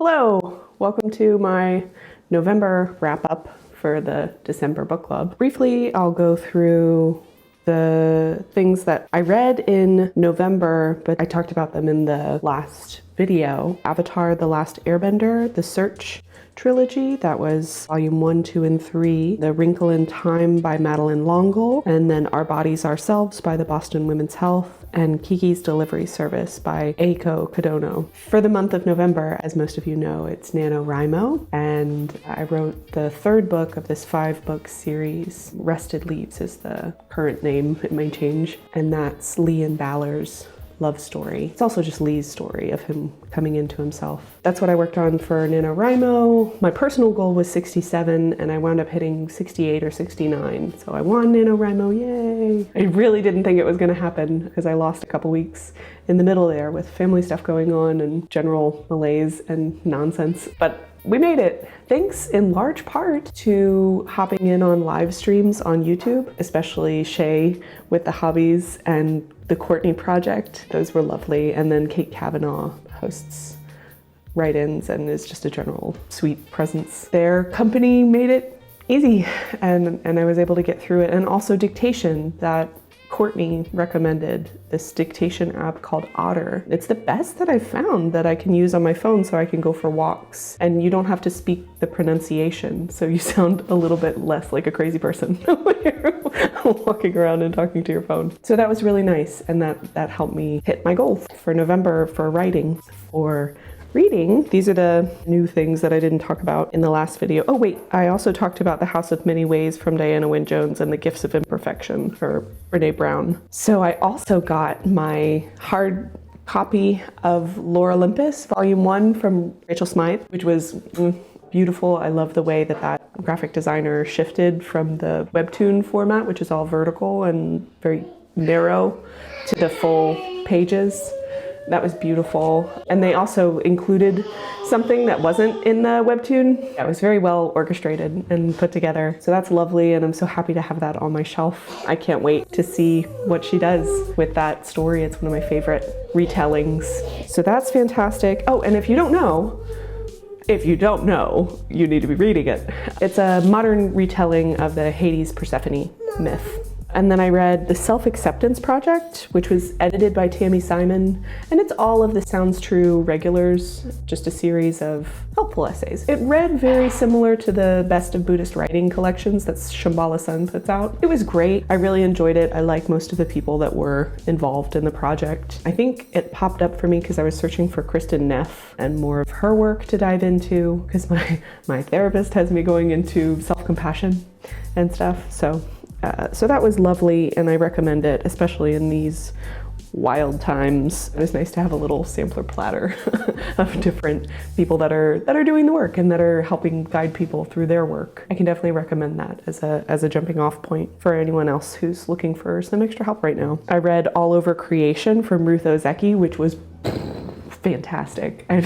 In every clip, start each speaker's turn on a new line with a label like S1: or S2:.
S1: Hello, welcome to my November wrap-up for the December book club. Briefly, I'll go through the things that I read in November, but I talked about them in the last video. Avatar: The Last Airbender, The Search Trilogy, that was volume 1, 2, and 3. The Wrinkle in Time by Madeleine, and then Our Bodies Ourselves by the Boston Women's Health, and Kiki's Delivery Service by Eiko Kadono. For the month of November, as most of you know, it's Nanowrimo, and I wrote the third book of this 5-book series. Rested Leaves is the current name, it may change, and that's Lee and Balor's love story. It's also just Lee's story of him coming into himself. That's what I worked on for NaNoWriMo. My personal goal was 67 and I wound up hitting 68 or 69. So I won NaNoWriMo, yay! I really didn't think it was gonna happen because I lost a couple weeks in the middle there with family stuff going on and general malaise and nonsense. But we made it, thanks in large part to hopping in on live streams on YouTube, especially Shay with the hobbies and the Courtney project. Those were lovely. And then Kate Kavanaugh hosts write-ins and is just a general sweet presence. Their company made it easy and I was able to get through it. And also dictation, that Courtney recommended this dictation app called Otter. It's the best that I've found that I can use on my phone so I can go for walks and you don't have to speak the pronunciation. So you sound a little bit less like a crazy person when you're walking around and talking to your phone. So that was really nice and that helped me hit my goal for November for writing. For reading, these are the new things that I didn't talk about in the last video. Oh wait, I also talked about The House of Many Ways from Diana Wynne Jones and The Gifts of Imperfection for Brené Brown. So I also got my hard copy of Lore Olympus, volume 1 from Rachel Smythe, which was beautiful. I love the way that graphic designer shifted from the WebToon format, which is all vertical and very narrow, to the full pages. That was beautiful. And they also included something that wasn't in the WebToon. That was very well orchestrated and put together. So that's lovely, and I'm so happy to have that on my shelf. I can't wait to see what she does with that story. It's one of my favorite retellings. So that's fantastic. Oh, and if you don't know, you need to be reading it. It's a modern retelling of the Hades Persephone myth. And then I read The Self-Acceptance Project, which was edited by Tami Simon, and it's all of the Sounds True regulars, just a series of helpful essays. It read very similar to the Best of Buddhist Writing collections that Shambhala Sun puts out. It was great. I really enjoyed it. I like most of the people that were involved in the project. I think it popped up for me because I was searching for Kristen Neff and more of her work to dive into, because my therapist has me going into self-compassion and stuff. So that was lovely, and I recommend it, especially in these wild times. It was nice to have a little sampler platter of different people that are doing the work and that are helping guide people through their work. I can definitely recommend that as a jumping off point for anyone else who's looking for some extra help right now. I read All Over Creation from Ruth Ozeki, which was fantastic. I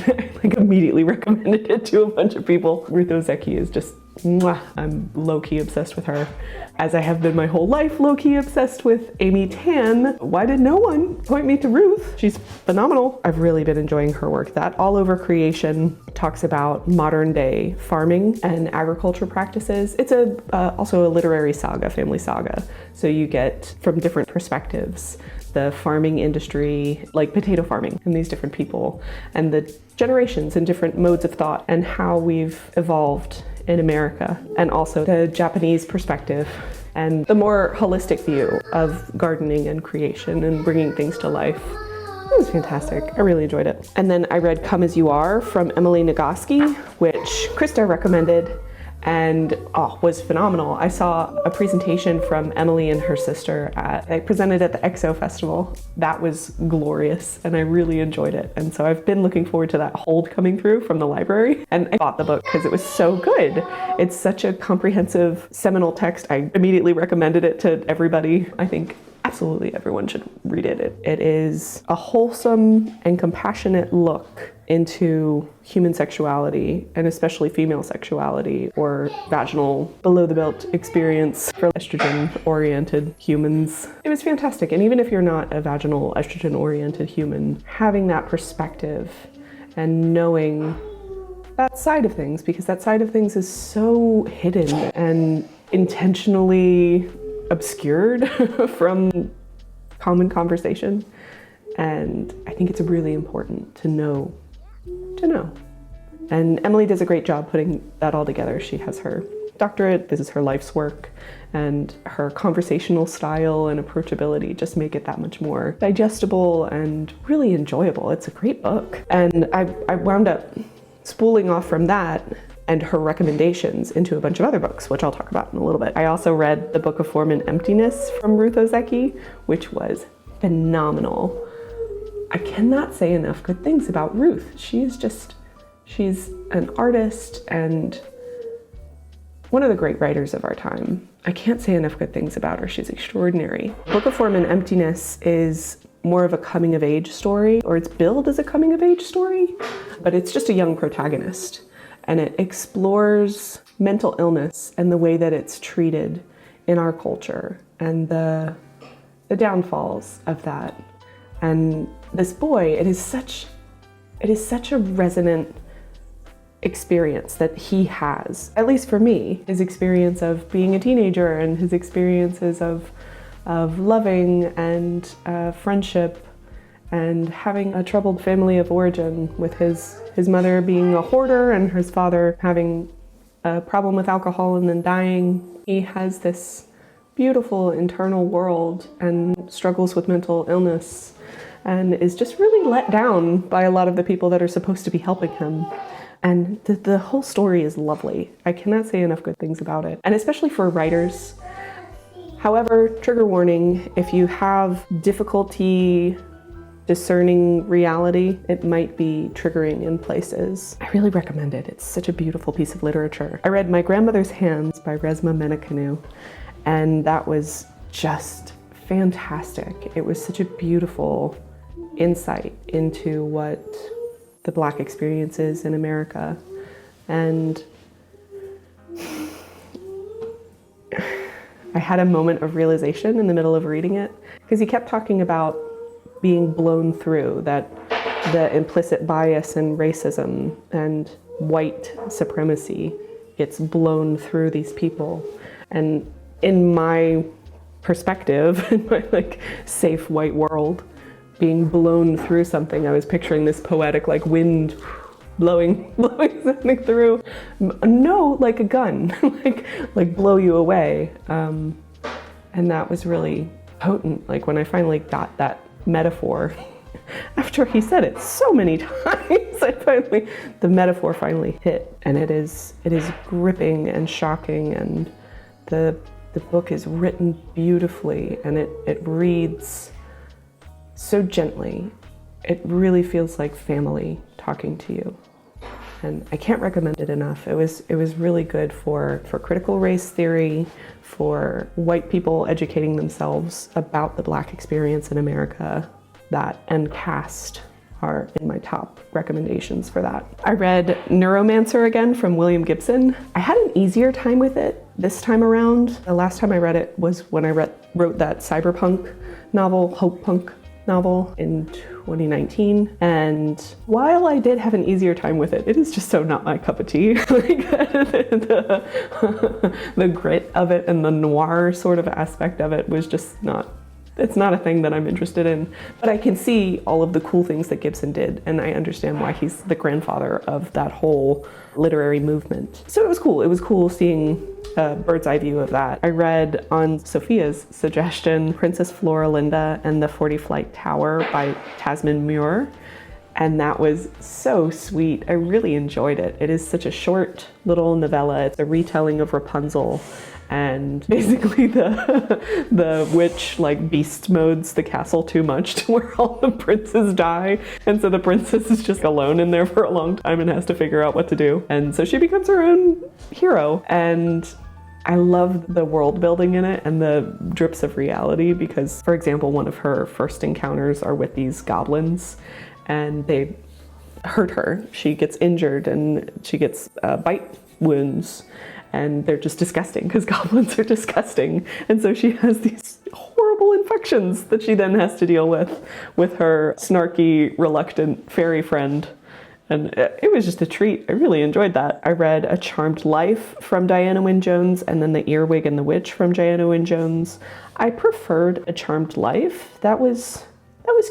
S1: immediately recommended it to a bunch of people. Ruth Ozeki is just mwah. I'm low-key obsessed with her, as I have been my whole life low-key obsessed with Amy Tan. Why did no one point me to Ruth? She's phenomenal. I've really been enjoying her work. That All Over Creation talks about modern day farming and agriculture practices. It's also a literary saga, family saga. So you get from different perspectives the farming industry, like potato farming, and these different people, and the generations and different modes of thought, and how we've evolved in America, and also the Japanese perspective, and the more holistic view of gardening and creation and bringing things to life. It was fantastic. I really enjoyed it. And then I read Come As You Are from Emily Nagoski, which Krista recommended, and was phenomenal. I saw a presentation from Emily and her sister I presented at the EXO festival. That was glorious and I really enjoyed it. And so I've been looking forward to that hold coming through from the library, and I bought the book because it was so good. It's such a comprehensive seminal text. I immediately recommended it to everybody. I think absolutely everyone should read it. It is a wholesome and compassionate look into human sexuality, and especially female sexuality, or vaginal below the belt experience for estrogen-oriented humans. It was fantastic, and even if you're not a vaginal estrogen-oriented human, having that perspective and knowing that side of things, because that side of things is so hidden and intentionally obscured from common conversation. And I think it's really important to know. And Emily does a great job putting that all together. She has her doctorate, this is her life's work, and her conversational style and approachability just make it that much more digestible and really enjoyable. It's a great book. And I wound up spooling off from that and her recommendations into a bunch of other books, which I'll talk about in a little bit. I also read The Book of Form and Emptiness from Ruth Ozeki, which was phenomenal. I cannot say enough good things about Ruth. She's an artist and one of the great writers of our time. I can't say enough good things about her. She's extraordinary. Book of Form and Emptiness is more of a coming of age story, or it's billed as a coming of age story, but it's just a young protagonist. And it explores mental illness and the way that it's treated in our culture and the downfalls of that. And this boy, it is such a resonant experience that he has, at least for me, his experience of being a teenager and his experiences of loving and friendship and having a troubled family of origin, with his mother being a hoarder and his father having a problem with alcohol and then dying. He has this beautiful internal world and struggles with mental illness and is just really let down by a lot of the people that are supposed to be helping him. And the whole story is lovely. I cannot say enough good things about it, and especially for writers. However, trigger warning, if you have difficulty discerning reality, it might be triggering in places. I really recommend it. It's such a beautiful piece of literature. I read My Grandmother's Hands by Resmaa Menakem, and that was just fantastic. It was such a beautiful insight into what the Black experience is in America. And I had a moment of realization in the middle of reading it, because he kept talking about being blown through, that the implicit bias and racism and white supremacy gets blown through these people. And in my perspective, in my safe white world, being blown through something, I was picturing this poetic wind blowing something through. No, like a gun, like blow you away. And that was really potent. When I finally got that metaphor, after he said it so many times, the metaphor finally hit. And it is gripping and shocking, and the book is written beautifully, and it reads so gently. It really feels like family talking to you. And I can't recommend it enough. It was really good for critical race theory, for white people educating themselves about the Black experience in America. That and Caste are in my top recommendations for that. I read Neuromancer again from William Gibson. I had an easier time with it this time around. The last time I read it was when I wrote that cyberpunk novel, Hope Punk novel, in 2019. And while I did have an easier time with it, it is just so not my cup of tea. The grit of it and the noir sort of aspect of it was just not, it's not a thing that I'm interested in. But I can see all of the cool things that Gibson did, and I understand why he's the grandfather of that whole literary movement. So it was cool. It was cool seeing a bird's eye view of that. I read, on Sophia's suggestion, Princess Floralinda and the 40 Flight Tower by Tasman Muir, and that was so sweet. I really enjoyed it. It is such a short little novella. It's a retelling of Rapunzel, and basically the witch beast modes the castle too much to where all the princes die, and so the princess is just alone in there for a long time and has to figure out what to do. And so she becomes her own hero, and I love the world building in it and the drips of reality, because, for example, one of her first encounters are with these goblins, and they hurt her. She gets injured and she gets bite wounds, and they're just disgusting because goblins are disgusting. And so she has these horrible infections that she then has to deal with her snarky, reluctant fairy friend. And it was just a treat. I really enjoyed that. I read A Charmed Life from Diana Wynne Jones and then The Earwig and the Witch from Diana Wynne Jones. I preferred A Charmed Life. That was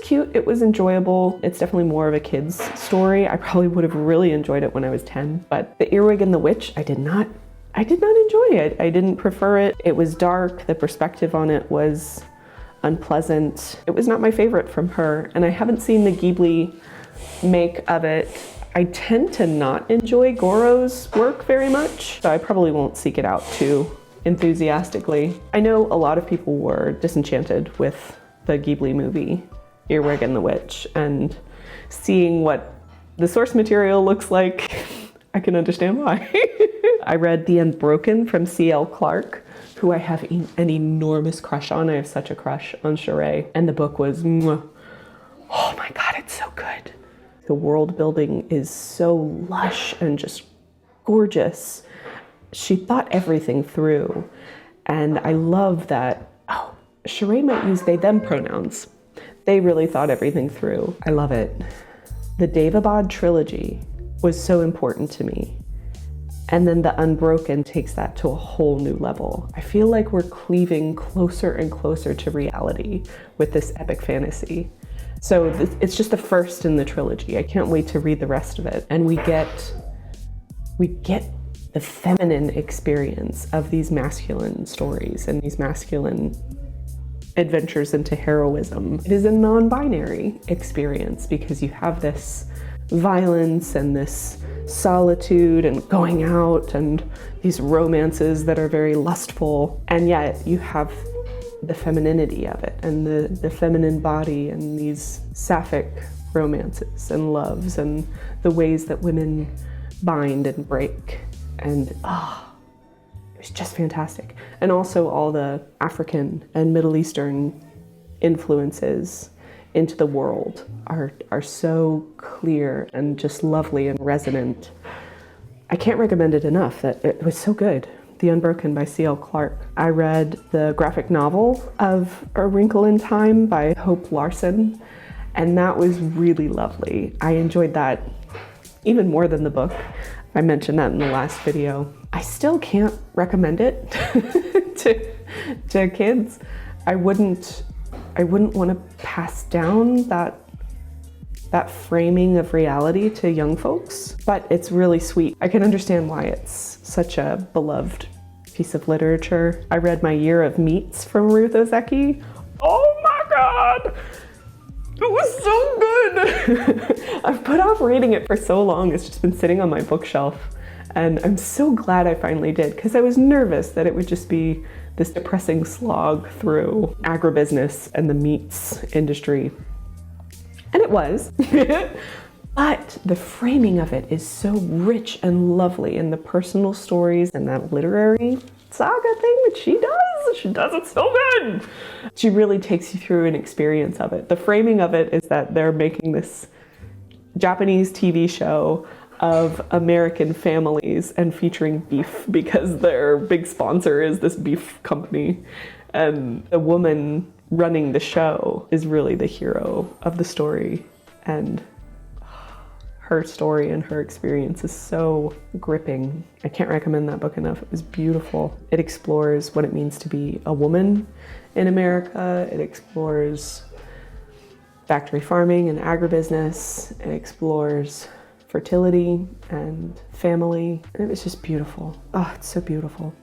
S1: cute. It was enjoyable. It's definitely more of a kid's story. I probably would have really enjoyed it when I was 10. But The Earwig and the Witch, I did not enjoy it. I didn't prefer it. It was dark. The perspective on it was unpleasant. It was not my favorite from her. And I haven't seen the Ghibli make of it. I tend to not enjoy Goro's work very much, so I probably won't seek it out too enthusiastically. I know a lot of people were disenchanted with the Ghibli movie, Earwig and the Witch, and seeing what the source material looks like, I can understand why. I read The Unbroken from C.L. Clarke, who I have an enormous crush on. I have such a crush on Sheree, and the book was, mwah. Oh my God, it's so good. The world building is so lush and just gorgeous. She thought everything through. And I love that, Sheree might use they, them pronouns. They really thought everything through. I love it. The Daevabad trilogy was so important to me. And then The Unbroken takes that to a whole new level. I feel like we're cleaving closer and closer to reality with this epic fantasy. So it's just the first in the trilogy. I can't wait to read the rest of it. And we get the feminine experience of these masculine stories and these masculine adventures into heroism. It is a non-binary experience because you have this violence and this solitude and going out and these romances that are very lustful, and yet you have the femininity of it and the feminine body and these sapphic romances and loves and the ways that women bind and break. And it was just fantastic. And also all the African and Middle Eastern influences into the world are so clear and just lovely and resonant. I can't recommend it enough. That it was so good. The Unbroken by C.L. Clarke. I read the graphic novel of A Wrinkle in Time by Hope Larson, and that was really lovely. I enjoyed that even more than the book. I mentioned that in the last video. I still can't recommend it to kids. I wouldn't want to pass down that framing of reality to young folks, but it's really sweet. I can understand why it's such a beloved piece of literature. I read My Year of Meats from Ruth Ozeki. Oh my God! It was so good! I've put off reading it for so long. It's just been sitting on my bookshelf. And I'm so glad I finally did, because I was nervous that it would just be this depressing slog through agribusiness and the meats industry. And it was. But the framing of it is so rich and lovely, and the personal stories and that literary saga thing that she does it so good. She really takes you through an experience of it. The framing of it is that they're making this Japanese TV show of American families and featuring beef because their big sponsor is this beef company. And the woman running the show is really the hero of the story. And her story and her experience is so gripping. I can't recommend that book enough. It was beautiful. It explores what it means to be a woman in America. It explores factory farming and agribusiness. It explores fertility and family. And it was just beautiful. Oh, it's so beautiful.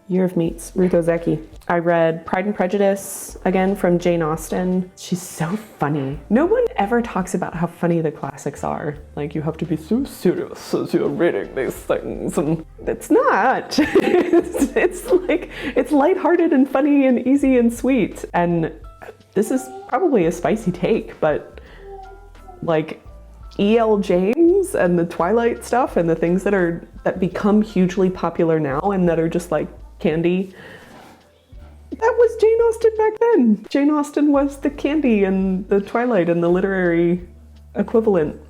S1: Year of Meats, Ruth Ozeki. I read Pride and Prejudice, again from Jane Austen. She's so funny. No one ever talks about how funny the classics are. Like, you have to be so serious as you're reading these things, and it's not. It's lighthearted and funny and easy and sweet. And this is probably a spicy take, but like E.L. James and the Twilight stuff and the things that become hugely popular now and that are just like candy. That was Jane Austen back then. Jane Austen was the candy and the Twilight and the literary equivalent.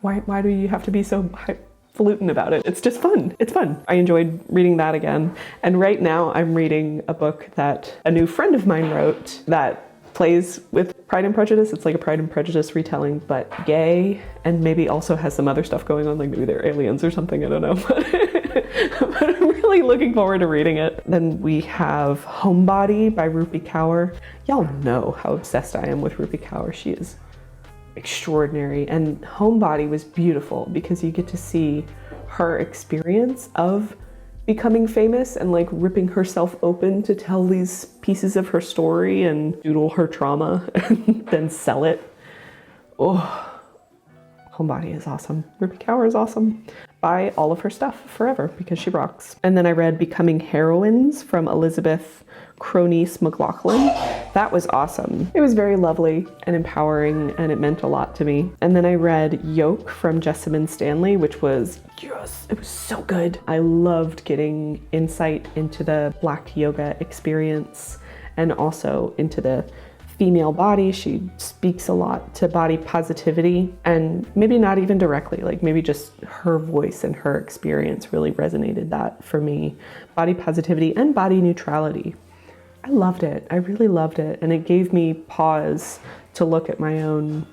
S1: Why do you have to be so highfalutin about it? It's just fun. It's fun. I enjoyed reading that again. And right now I'm reading a book that a new friend of mine wrote that plays with Pride and Prejudice. It's like a Pride and Prejudice retelling, but gay, and maybe also has some other stuff going on, like maybe they're aliens or something, I don't know. But I'm really looking forward to reading it. Then we have Homebody by Rupi Kaur. Y'all know how obsessed I am with Rupi Kaur. She is extraordinary, and Homebody was beautiful because you get to see her experience of becoming famous and like ripping herself open to tell these pieces of her story and doodle her trauma and then sell it. Oh, Homebody is awesome. Rupi Kaur is awesome. Buy all of her stuff forever because she rocks. And then I read Becoming Heroines from Elizabeth Cronies McLaughlin. That was awesome. It was very lovely and empowering, and it meant a lot to me. And then I read Yoke from Jessamine Stanley, which was, yes, it was so good. I loved getting insight into the Black yoga experience and also into the female body. She speaks a lot to body positivity, and maybe not even directly, like maybe just her voice and her experience really resonated that for me. Body positivity and body neutrality. I loved it. I really loved it. And it gave me pause to look at my own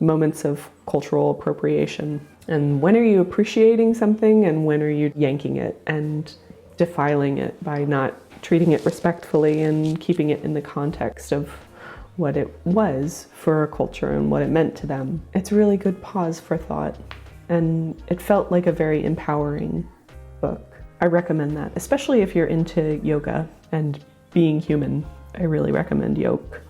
S1: moments of cultural appropriation. And when are you appreciating something and when are you yanking it and defiling it by not treating it respectfully and keeping it in the context of what it was for a culture and what it meant to them. It's a really good pause for thought, and it felt like a very empowering book. I recommend that, especially if you're into yoga and being human. I really recommend Yoke.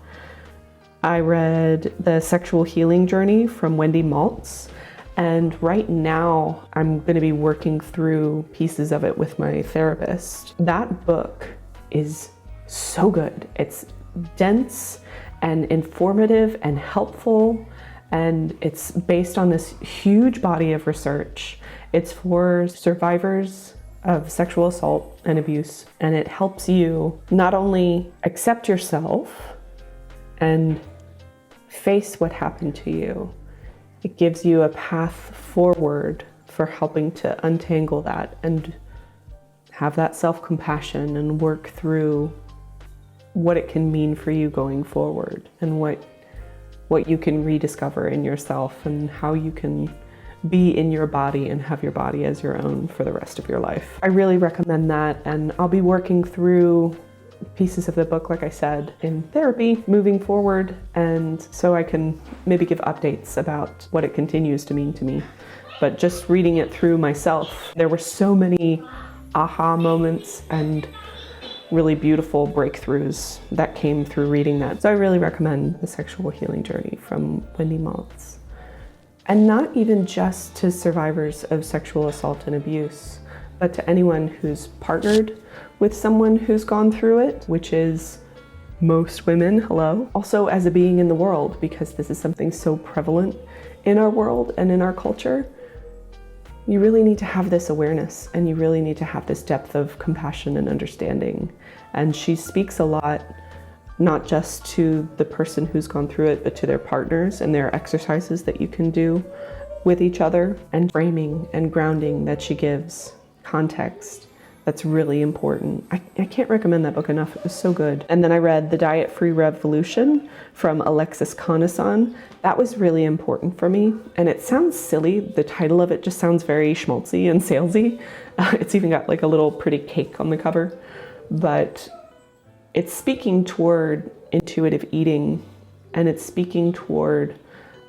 S1: I read The Sexual Healing Journey from Wendy Maltz, and right now I'm going to be working through pieces of it with my therapist. That book is so good. It's dense and informative and helpful, and it's based on this huge body of research. It's for survivors of sexual assault and abuse, and it helps you not only accept yourself and face what happened to you, it gives you a path forward for helping to untangle that and have that self-compassion and work through what it can mean for you going forward, and what you can rediscover in yourself, and how you can be in your body and have your body as your own for the rest of your life. I really recommend that, and I'll be working through pieces of the book, like I said, in therapy moving forward, and so I can maybe give updates about what it continues to mean to me. But just reading it through myself, there were so many aha moments and really beautiful breakthroughs that came through reading that. So I really recommend The Sexual Healing Journey from Wendy Maltz. And not even just to survivors of sexual assault and abuse, but to anyone who's partnered with someone who's gone through it, which is most women, hello. Also as a being in the world, because this is something so prevalent in our world and in our culture. You really need to have this awareness, and you really need to have this depth of compassion and understanding. And she speaks a lot, not just to the person who's gone through it, but to their partners, and there are exercises that you can do with each other, and framing and grounding that she gives, context. That's really important. I can't recommend that book enough. It was so good. And then I read The Diet-Free Revolution from Alexis Conason. That was really important for me. And it sounds silly. The title of it just sounds very schmaltzy and salesy. It's even got like a little pretty cake on the cover. But it's speaking toward intuitive eating, and it's speaking toward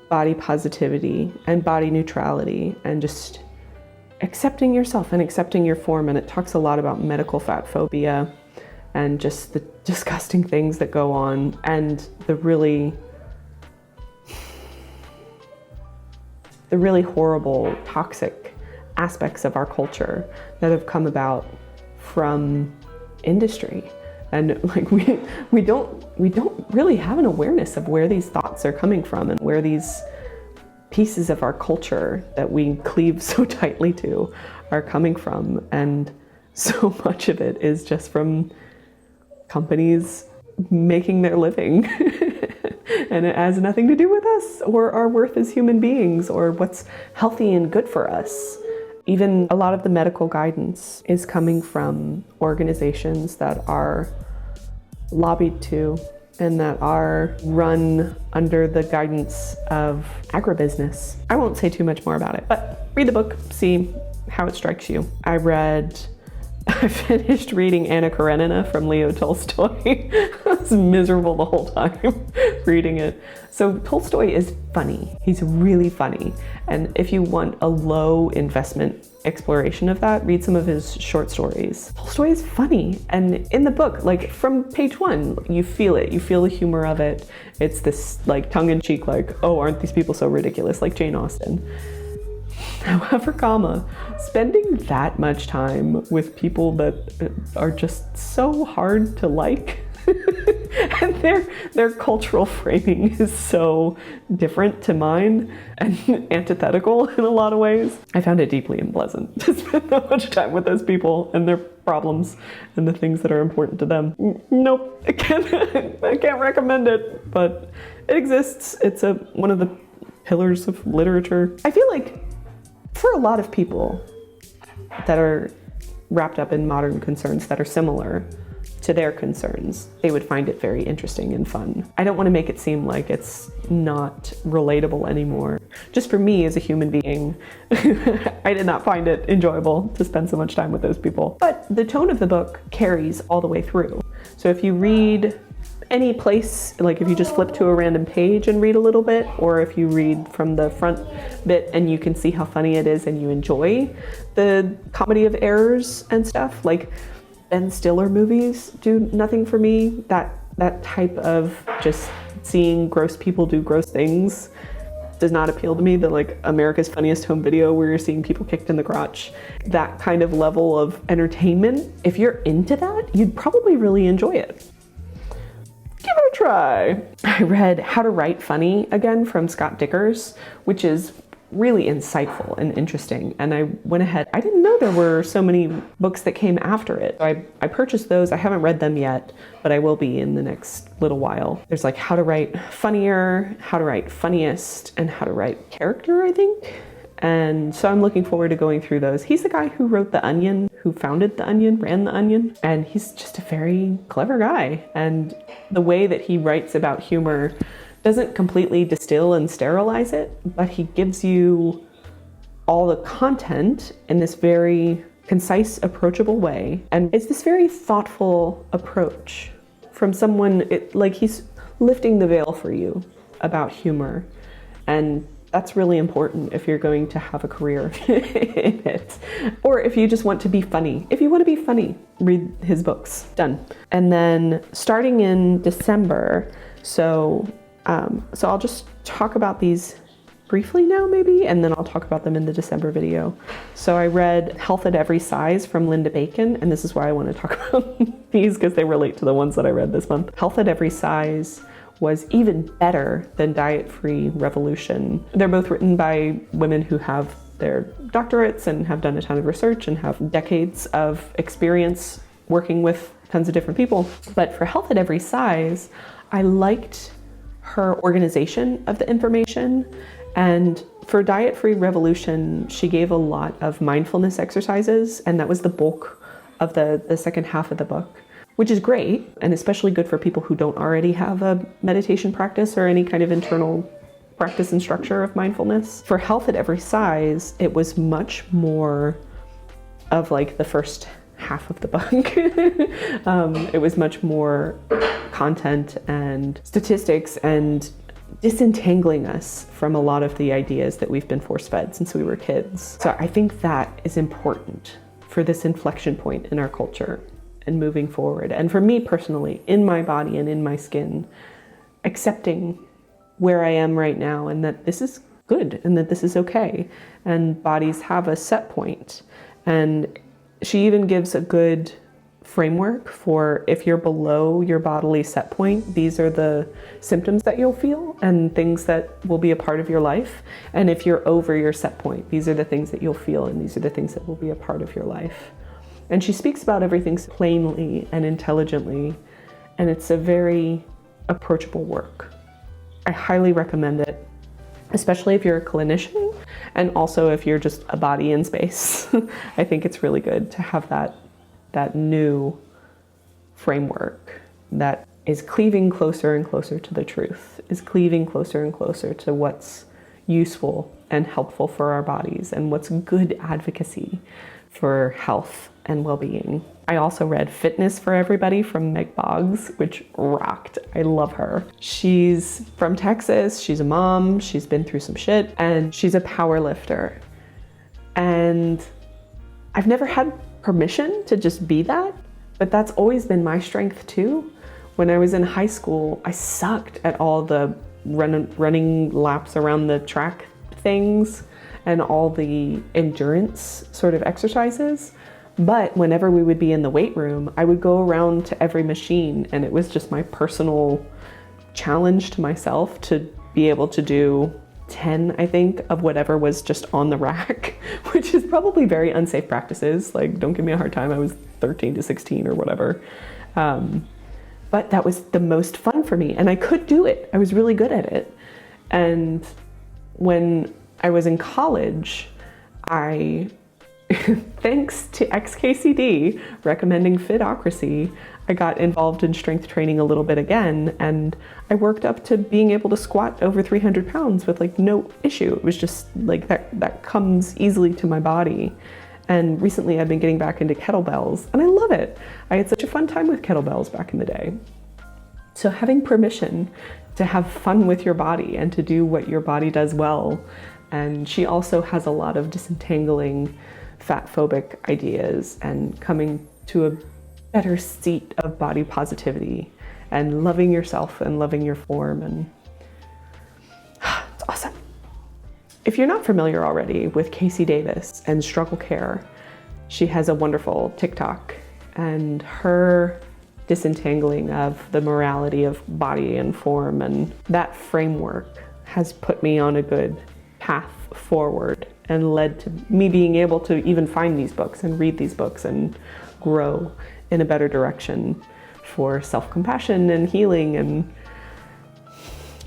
S1: body positivity and body neutrality and just accepting yourself and accepting your form. And it talks a lot about medical fat phobia and just the disgusting things that go on, and the really horrible, toxic aspects of our culture that have come about from industry. And like we don't really have an awareness of where these thoughts are coming from and where these pieces of our culture that we cleave so tightly to are coming from. And so much of it is just from companies making their living. And it has nothing to do with us or our worth as human beings or what's healthy and good for us. Even a lot of the medical guidance is coming from organizations that are lobbied to and that are run under the guidance of agribusiness. I won't say too much more about it, but read the book, see how it strikes you. I finished reading Anna Karenina from Leo Tolstoy. I was miserable the whole time reading it. So Tolstoy is funny. He's really funny. And if you want a low investment exploration of that, read some of his short stories. Tolstoy is funny. And in the book, like from page 1, you feel it. You feel the humor of it. It's this like tongue-in-cheek, like, oh, aren't these people so ridiculous, like Jane Austen. However, spending that much time with people that are just so hard to like, and their cultural framing is so different to mine and antithetical in a lot of ways, I found it deeply unpleasant to spend that much time with those people and their problems and the things that are important to them. Nope, I can't recommend it, but it exists. It's one of the pillars of literature. I feel like for a lot of people that are wrapped up in modern concerns that are similar to their concerns, they would find it very interesting and fun. I don't want to make it seem like it's not relatable anymore. Just for me as a human being, I did not find it enjoyable to spend so much time with those people. But the tone of the book carries all the way through. So if you read any place, like if you just flip to a random page and read a little bit, or if you read from the front bit and you can see how funny it is and you enjoy the comedy of errors and stuff, like Ben Stiller movies do nothing for me. That type of just seeing gross people do gross things does not appeal to me. The like America's Funniest Home Video where you're seeing people kicked in the crotch, that kind of level of entertainment, if you're into that, you'd probably really enjoy it. Give it a try. I read How to Write Funny again from Scott Dikkers, which is really insightful and interesting. And I went ahead, I didn't know there were so many books that came after it. So I purchased those. I haven't read them yet, but I will be in the next little while. There's like How to Write Funnier, How to Write Funniest, and How to Write Character, I think. And so I'm looking forward to going through those. He's the guy who wrote The Onion, who founded The Onion, ran The Onion, and he's just a very clever guy. And the way that he writes about humor doesn't completely distill and sterilize it, but he gives you all the content in this very concise, approachable way. And it's this very thoughtful approach from someone, like he's lifting the veil for you about humor. And that's really important if you're going to have a career in it. Or if you just want to be funny. If you want to be funny, read his books. Done. And then starting in December, so I'll just talk about these briefly now maybe, and then I'll talk about them in the December video. So I read Health at Every Size from Linda Bacon, and this is why I want to talk about these because they relate to the ones that I read this month. Health at Every Size was even better than Diet-Free Revolution. They're both written by women who have their doctorates and have done a ton of research and have decades of experience working with tons of different people. But for Health at Every Size, I liked her organization of the information. And for Diet-Free Revolution, she gave a lot of mindfulness exercises, and that was the bulk of the second half of the book, which is great, and especially good for people who don't already have a meditation practice or any kind of internal practice and structure of mindfulness. For Health at Every Size, it was much more of like the first half of the book. It was much more content and statistics and disentangling us from a lot of the ideas that we've been force-fed since we were kids. So I think that is important for this inflection point in our culture and moving forward. And for me personally, in my body and in my skin, accepting where I am right now and that this is good and that this is okay. And bodies have a set point. And she even gives a good framework for if you're below your bodily set point, these are the symptoms that you'll feel and things that will be a part of your life. And if you're over your set point, these are the things that you'll feel and these are the things that will be a part of your life. And she speaks about everything plainly and intelligently, and it's a very approachable work. I highly recommend it, especially if you're a clinician and also if you're just a body in space. I think it's really good to have that new framework that is cleaving closer and closer to the truth, is cleaving closer and closer to what's useful and helpful for our bodies and what's good advocacy for health and well-being. I also read Fitness for Everybody from Meg Boggs, which rocked. I love her. She's from Texas, she's a mom, she's been through some shit, and she's a power lifter. And I've never had permission to just be that, but that's always been my strength too. When I was in high school, I sucked at all the running laps around the track things and all the endurance sort of exercises. But whenever we would be in the weight room, I would go around to every machine, and it was just my personal challenge to myself to be able to do 10, I think, of whatever was just on the rack, which is probably very unsafe practices. Like, don't give me a hard time. I was 13 to 16 or whatever. But that was the most fun for me, and I could do it. I was really good at it. And when I was in college, thanks to XKCD recommending Fitocracy, I got involved in strength training a little bit again, and I worked up to being able to squat over 300 pounds with like no issue. It was just like that comes easily to my body. And recently I've been getting back into kettlebells, and I love it. I had such a fun time with kettlebells back in the day. So having permission to have fun with your body and to do what your body does well. And she also has a lot of disentangling fat phobic ideas and coming to a better seat of body positivity and loving yourself and loving your form, and it's awesome. If you're not familiar already with Casey Davis and Struggle Care, she has a wonderful TikTok, and her disentangling of the morality of body and form and that framework has put me on a good path forward and led to me being able to even find these books and read these books and grow in a better direction for self-compassion and healing and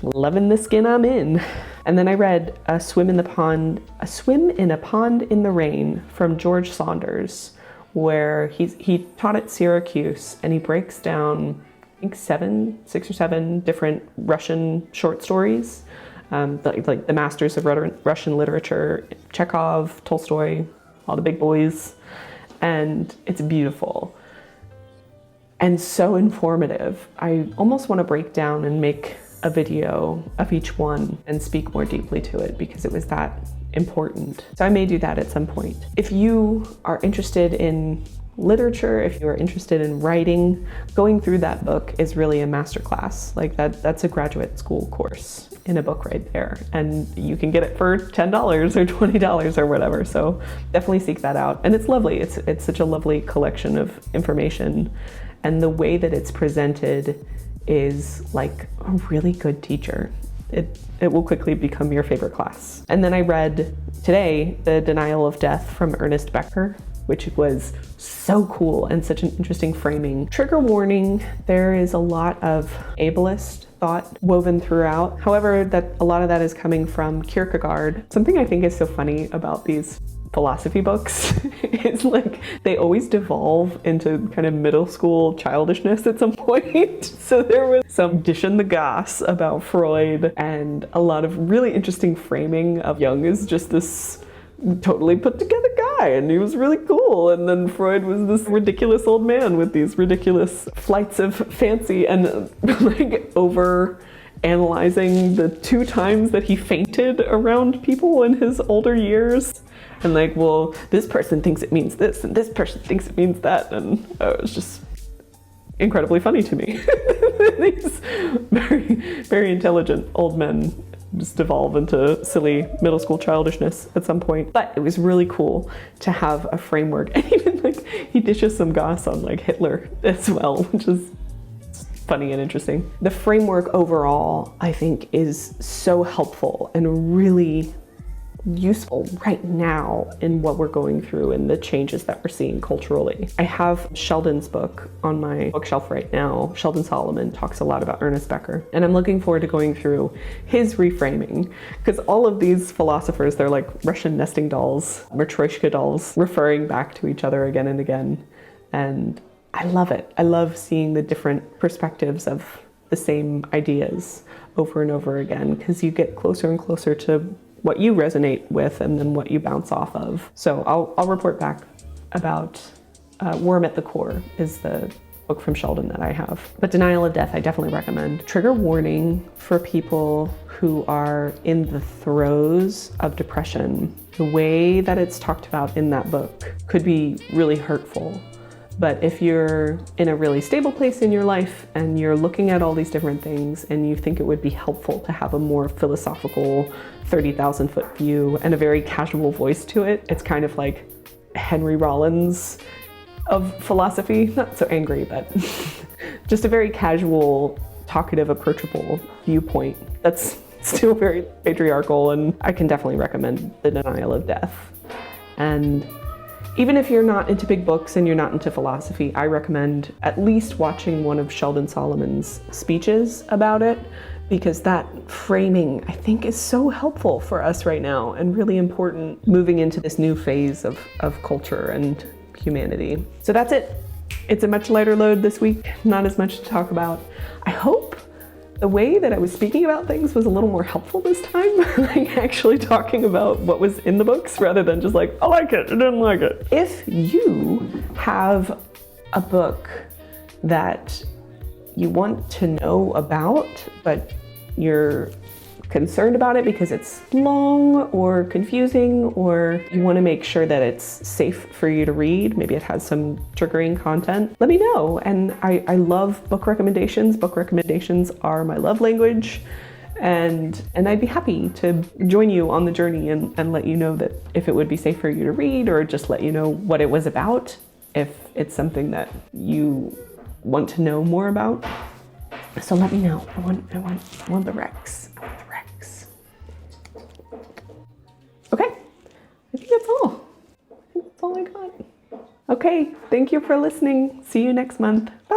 S1: loving the skin I'm in. And then I read A Swim in a Pond in the Rain from George Saunders, where he taught at Syracuse, and he breaks down, I think 6 or 7 different Russian short stories, like the masters of Russian literature, Chekhov, Tolstoy, all the big boys, and it's beautiful and so informative. I almost want to break down and make a video of each one and speak more deeply to it because it was that important. So I may do that at some point. If you are interested in literature, if you are interested in writing, going through that book is really a masterclass. Like that's a graduate school course in a book right there. And you can get it for $10 or $20 or whatever. So definitely seek that out. And it's lovely. It's such a lovely collection of information. And the way that it's presented is like a really good teacher. It will quickly become your favorite class. And then I read today The Denial of Death from Ernest Becker, which was so cool and such an interesting framing. Trigger warning, there is a lot of ableist thought woven throughout. However, that a lot of that is coming from Kierkegaard. Something I think is so funny about these philosophy books is like they always devolve into kind of middle school childishness at some point. So there was some dish in the gas about Freud and a lot of really interesting framing of Jung as just this totally put together guy, and he was really cool, and then Freud was this ridiculous old man with these ridiculous flights of fancy and like over analyzing the 2 times that he fainted around people in his older years. And like, well, this person thinks it means this, and this person thinks it means that, and it was just incredibly funny to me. These very, very intelligent old men just devolve into silly middle school childishness at some point. But it was really cool to have a framework, and even like he dishes some goss on like Hitler as well, which is funny and interesting. The framework overall, I think, is so helpful and really useful right now in what we're going through and the changes that we're seeing culturally. I have Sheldon's book on my bookshelf right now. Sheldon Solomon talks a lot about Ernest Becker, and I'm looking forward to going through his reframing, because all of these philosophers, they're like Russian nesting dolls, Matryoshka dolls, referring back to each other again and again. And I love it. I love seeing the different perspectives of the same ideas over and over again, because you get closer and closer to what you resonate with and then what you bounce off of. So I'll report back about Worm at the Core is the book from Sheldon that I have. But Denial of Death, I definitely recommend. Trigger warning for people who are in the throes of depression. The way that it's talked about in that book could be really hurtful. But if you're in a really stable place in your life and you're looking at all these different things and you think it would be helpful to have a more philosophical 30,000 foot view and a very casual voice to it, it's kind of like Henry Rollins of philosophy. Not so angry, but just a very casual, talkative, approachable viewpoint that's still very patriarchal, and I can definitely recommend The Denial of Death. And even if you're not into big books and you're not into philosophy, I recommend at least watching one of Sheldon Solomon's speeches about it, because that framing, I think, is so helpful for us right now and really important moving into this new phase of culture and humanity. So that's it. It's a much lighter load this week, not as much to talk about. I hope the way that I was speaking about things was a little more helpful this time, like actually talking about what was in the books rather than just like, I like it, I didn't like it. If you have a book that you want to know about, but you're concerned about it because it's long or confusing, or you want to make sure that it's safe for you to read, maybe it has some triggering content, let me know. And I love book recommendations. Book recommendations are my love language, and I'd be happy to join you on the journey and let you know that if it would be safe for you to read, or just let you know what it was about if it's something that you want to know more about. So let me know. I want the recs. I want the recs. Okay, I think that's all. I think that's all I got. Okay, thank you for listening. See you next month. Bye.